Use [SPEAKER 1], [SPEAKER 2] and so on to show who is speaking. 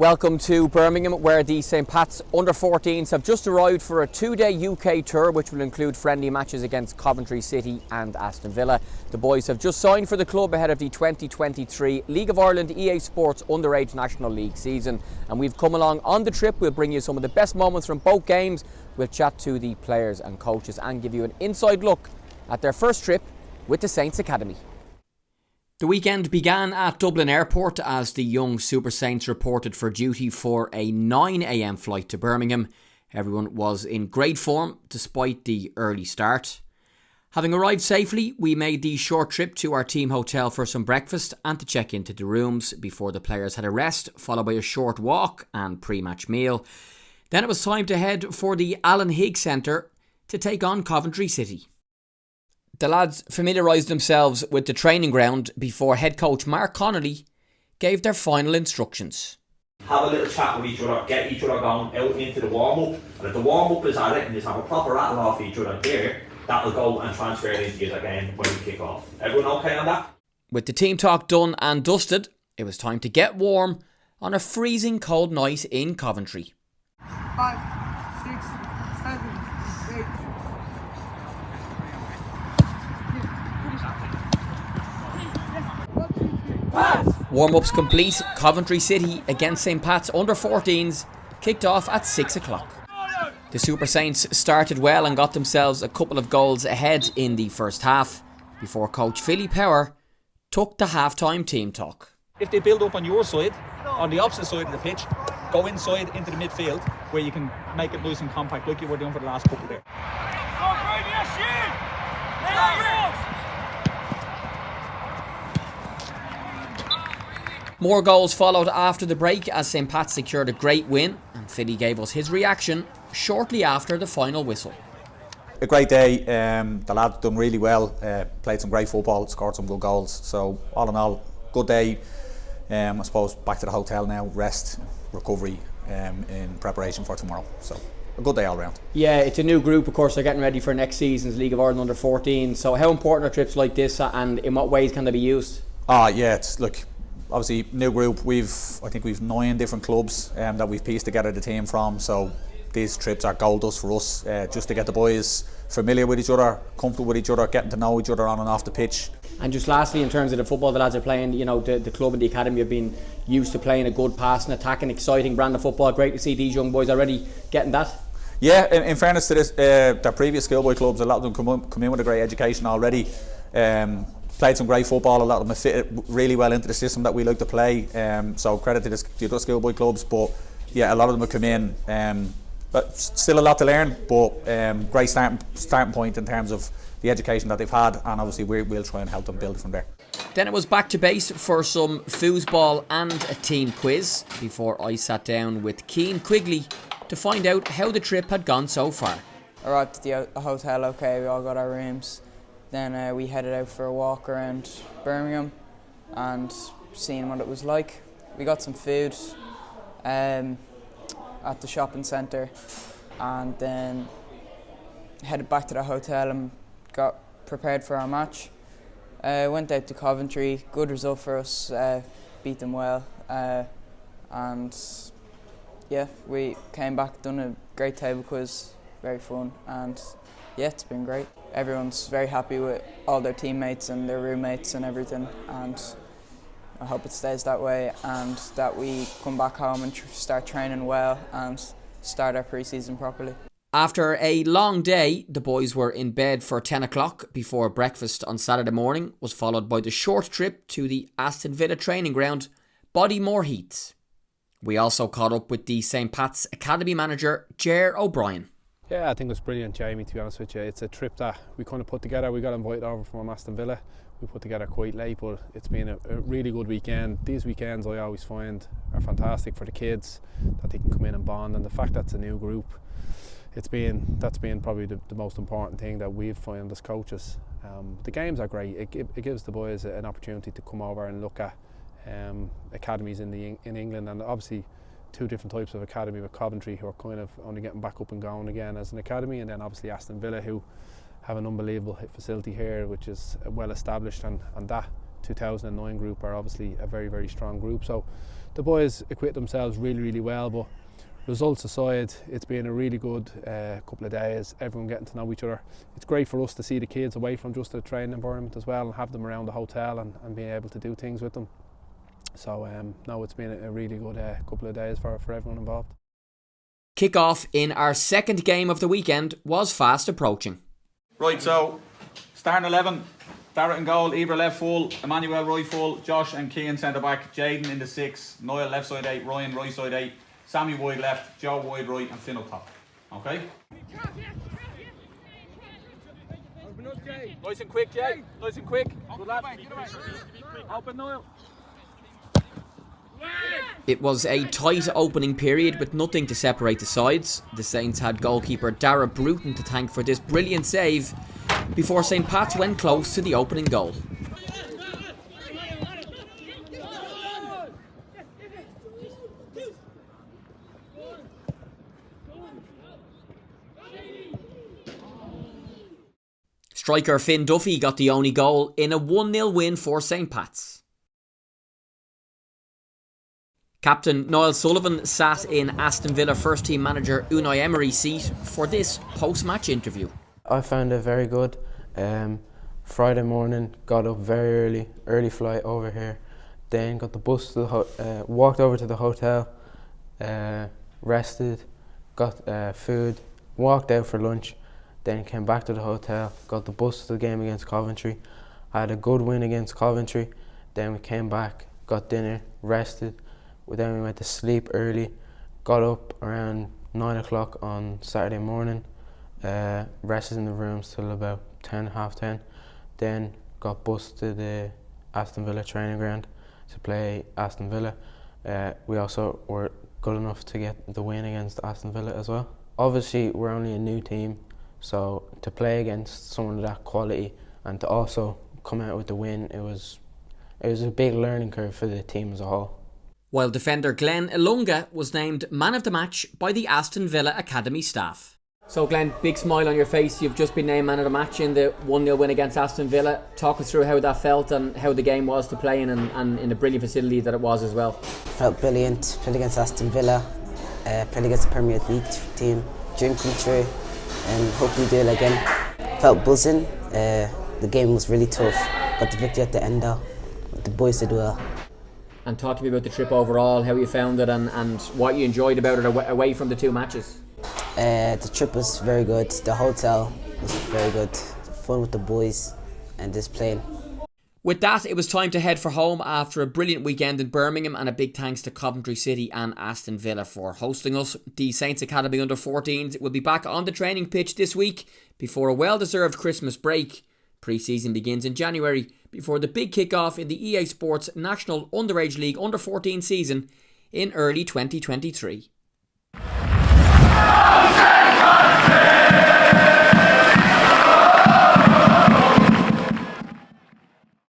[SPEAKER 1] Welcome to Birmingham, where the 𝗕𝗃𝗛𝗂 under-14s have just arrived for a two-day UK tour, which will include friendly matches against Coventry City and Aston Villa. The boys have just signed for the club ahead of the 2023 League of Ireland EA Sports Underage National League season. And we've come along on the trip. We'll bring you some of the best moments from both games. We'll chat to the players and coaches and give you an inside look at their first trip with the Saints Academy. The weekend began at Dublin Airport as the young Super Saints reported for duty for a 9 a.m. flight to Birmingham. Everyone was in great form despite the early start. Having arrived safely, we made the short trip to our team hotel for some breakfast and to check into the rooms before the players had a rest, followed by a short walk and pre-match meal. Then it was time to head for the Alan Higgs Centre to take on Coventry City. The lads familiarised themselves with the training ground before head coach Mark Connolly gave their final instructions.
[SPEAKER 2] Have a little chat with each other, get each other going out into the warm-up, and if the warm-up is at it and you have a proper rattle off each other there, that'll go and transfer into the game when we kick off. Everyone okay on that?
[SPEAKER 1] With the team talk done and dusted, it was time to get warm on a freezing cold night in Coventry.
[SPEAKER 3] 5, 6, 7, 8.
[SPEAKER 1] Warm-ups complete, Coventry City against 𝗕𝗃𝗛𝗂 under-14s kicked off at 6 o'clock. The Super Saints started well and got themselves a couple of goals ahead in the first half before coach 𝗕𝗶𝗁𝗁𝗂 took the half-time team talk.
[SPEAKER 4] If they build up on your side, on the opposite side of the pitch, go inside into the midfield where you can make it loose and compact like you were doing for the last couple there.
[SPEAKER 1] More goals followed after the break as 𝗕𝗃𝗛𝗂 secured a great win, and Fiddy gave us his reaction shortly after the final whistle.
[SPEAKER 5] A great day, the lads done really well, played some great football, scored some good goals, so all in all, good day. I suppose back to the hotel now, rest, recovery in preparation for tomorrow, so a good day all round.
[SPEAKER 1] Yeah, it's a new group, of course. They're getting ready for next season's League of Ireland under-14, so how important are trips like this and in what ways can they be used?
[SPEAKER 5] Yeah, look, obviously new group, I think we've 9 different clubs that we've pieced together the team from, so these trips are gold dust for us, just to get the boys familiar with each other, comfortable with each other, getting to know each other on and off the pitch. And
[SPEAKER 1] just lastly, in terms of the football the lads are playing, you know, the club and the academy have been used to playing a good passing, attacking, exciting brand of football. Great to see these young boys already getting that.
[SPEAKER 5] Yeah, in fairness to this, their previous schoolboy clubs, a lot of them come in with a great education already. Played some great football, a lot of them have fitted really well into the system that we like to play, so credit to the other schoolboy clubs, but yeah, a lot of them have come in, but still a lot to learn, but great starting point in terms of the education that they've had, and obviously we'll try and help them build from there.
[SPEAKER 1] Then it was back to base for some foosball and a team quiz before I sat down with 𝗕𝗃𝗄𝗜 to find out how the trip had gone so far.
[SPEAKER 6] Arrived at the hotel okay, we all got our rooms. Then we headed out for a walk around Birmingham and seeing what it was like. We got some food at the shopping centre and then headed back to the hotel and got prepared for our match. Went out to Coventry, good result for us, beat them well, and yeah, we came back, done a great table quiz, very fun, and yeah, it's been great. Everyone's very happy with all their teammates and their roommates and everything, and I hope it stays that way and that we come back home and start training well and start our pre-season properly.
[SPEAKER 1] After a long day, the boys were in bed for 10 o'clock before breakfast on Saturday morning was followed by the short trip to the Aston Villa training ground, Bodymoor Heath. We also caught up with the 𝗕𝗃𝗛𝗂𝗑 Academy manager, 𝗕𝗲 O'Brien.
[SPEAKER 7] Yeah, I think it was brilliant, Jamie, to be honest with you. It's a trip that we kind of put together. We got invited over from Aston Villa. We put together quite late, but it's been a really good weekend. These weekends I always find are fantastic for the kids, that they can come in and bond, and the fact that it's a new group, that's been probably the most important thing that we've found as coaches. The games are great. It gives the boys an opportunity to come over and look at academies in England, and obviously 2 different types of academy with Coventry, who are kind of only getting back up and going again as an academy, and then obviously Aston Villa, who have an unbelievable facility here which is well established, and that 2009 group are obviously a very, very strong group. So the boys acquitted themselves really, really well. But results aside, it's been a really good couple of days, everyone getting to know each other. It's great for us to see the kids away from just the training environment as well, and have them around the hotel and being able to do things with them. So no, it's been a really good couple of days for everyone involved.
[SPEAKER 1] Kick-off in our second game of the weekend was fast approaching.
[SPEAKER 5] Right, so starting 11, Darragh in goal, 𝗕𝗏𝗁 full, Emmanuel right full, Josh and Cian centre back, Jayden in the 6, Niall left side 8, Ryan right side 8, Sammy wide left, Joe wide right and Finn up top. Okay?
[SPEAKER 4] Nice and quick, Jay. Nice and quick. Good lad. Open, Niall.
[SPEAKER 1] It was a tight opening period with nothing to separate the sides. The Saints had goalkeeper Darragh Bruton to thank for this brilliant save before St Pat's went close to the opening goal. Striker Finn Duffy got the only goal in a 1-0 win for St Pat's. Captain Niall Sullivan sat in Aston Villa first team manager Unai Emery's seat for this post-match interview.
[SPEAKER 8] I found it very good. Friday morning, got up very early flight over here, then got the bus to the walked over to the hotel, rested, got food, walked out for lunch, then came back to the hotel, got the bus to the game against Coventry. I had a good win against Coventry, then we came back, got dinner, rested. Then we went to sleep early, got up around 9 o'clock on Saturday morning, rested in the rooms till about 10, half 10, then got bused to the Aston Villa training ground to play Aston Villa. We also were good enough to get the win against Aston Villa as well. Obviously we're only a new team, so to play against someone of that quality and to also come out with the win, it was a big learning curve for the team as a whole.
[SPEAKER 1] While defender 𝗕𝗲𝗁𝗚 was named man of the match by the Aston Villa Academy staff. So Glenn, big smile on your face, you've just been named man of the match in the 1-0 win against Aston Villa. Talk us through how that felt and how the game was to play in and in the brilliant facility that it was as well.
[SPEAKER 9] Felt brilliant, played against Aston Villa, played against the Premier League team, dream come true, and hopefully do it again. Felt buzzing, the game was really tough, got the victory at the end though, the boys did well.
[SPEAKER 1] And talk to me about the trip overall, how you found it and what you enjoyed about it away from the two matches.
[SPEAKER 9] The trip was very good, the hotel was very good, fun with the boys and just playing.
[SPEAKER 1] With that, it was time to head for home after a brilliant weekend in Birmingham, and a big thanks to Coventry City and Aston Villa for hosting us. The Saints Academy under-14s will be back on the training pitch this week before a well-deserved Christmas break. Pre-season begins in January before the big kick-off in the EA Sports National Underage League Under-14 season in early 2023.